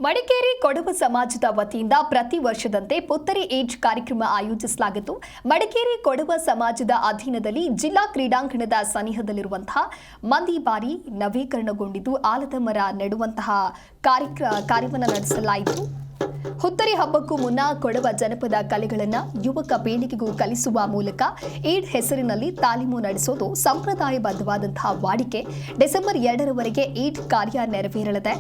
ಮಡಿಕೇರಿ ಕೊಡವ ಸಮಾಜದ ವತಿಯಿಂದ ಪ್ರತಿ ವರ್ಷದಂತೆ ಪುತ್ತರಿ ಏಜ್ ಕಾರ್ಯಕ್ರಮ ಆಯೋಜಿಸಲಾಗಿತ್ತು. ಮಡಿಕೇರಿ ಕೊಡವ ಸಮಾಜದ ಅಧೀನದಲ್ಲಿ ಜಿಲ್ಲಾ ಕ್ರೀಡಾಂಗಣದ ಸನಿಹದಲ್ಲಿರುವಂತಹ ಮಂದಿ ಬಾರಿ ನವೀಕರಣಗೊಂಡಿದ್ದು ಆಲದ ಮರ ನೆಡುವಂತಹ ಕಾರ್ಯವನ್ನು ನಡೆಸಲಾಯಿತು. ಹುತ್ತರಿ ಹಬ್ಬಕ್ಕೂ ಮುನ್ನ ಕೊಡವ ಜನಪದ ಕಲೆಗಳನ್ನು ಯುವಕ ಪೀಳಿಗೆಗೂ ಕಲಿಸುವ ಮೂಲಕ ಈಡ್ ಹೆಸರಿನಲ್ಲಿ ತಾಲೀಮು ನಡೆಸೋದು ಸಂಪ್ರದಾಯಬದ್ಧವಾದಂತಹ ವಾಡಿಕೆ. ಡಿಸೆಂಬರ್ 2ರವರೆಗೆ ಈಡ್ ಕಾರ್ಯ ನೆರವೇರಲಿದೆ.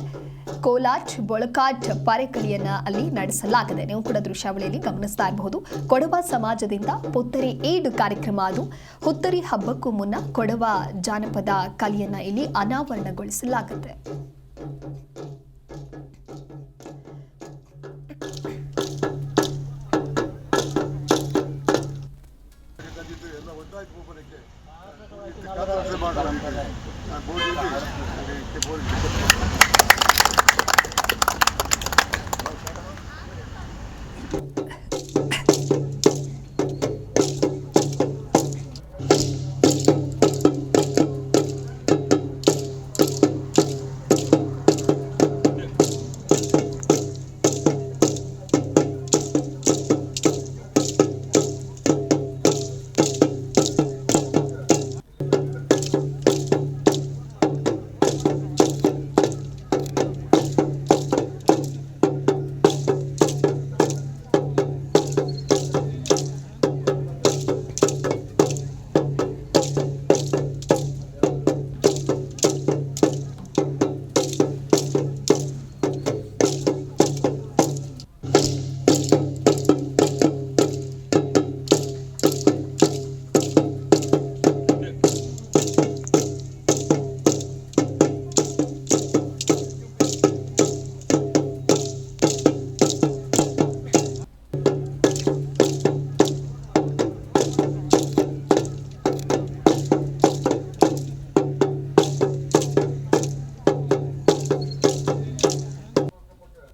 ಕೋಲಾಟ್ ಬೊಳಕಾಟ್ ಪರೆಕಳಿಯನ್ನ ಅಲ್ಲಿ ನಡೆಸಲಾಗಿದೆ. ನೀವು ಕೂಡ ದೃಶ್ಯಾವಳಿಯಲ್ಲಿ ಗಮನಿಸ್ತಾ ಇರಬಹುದು. ಕೊಡವ ಸಮಾಜದಿಂದ ಪುತ್ತರಿ ಈಡ್ ಕಾರ್ಯಕ್ರಮ ಅದು. ಹುತ್ತರಿ ಹಬ್ಬಕ್ಕೂ ಮುನ್ನ ಕೊಡವ ಜಾನಪದ ಕಲೆಯನ್ನ ಇಲ್ಲಿ ಅನಾವರಣಗೊಳಿಸಲಾಗಿದೆ.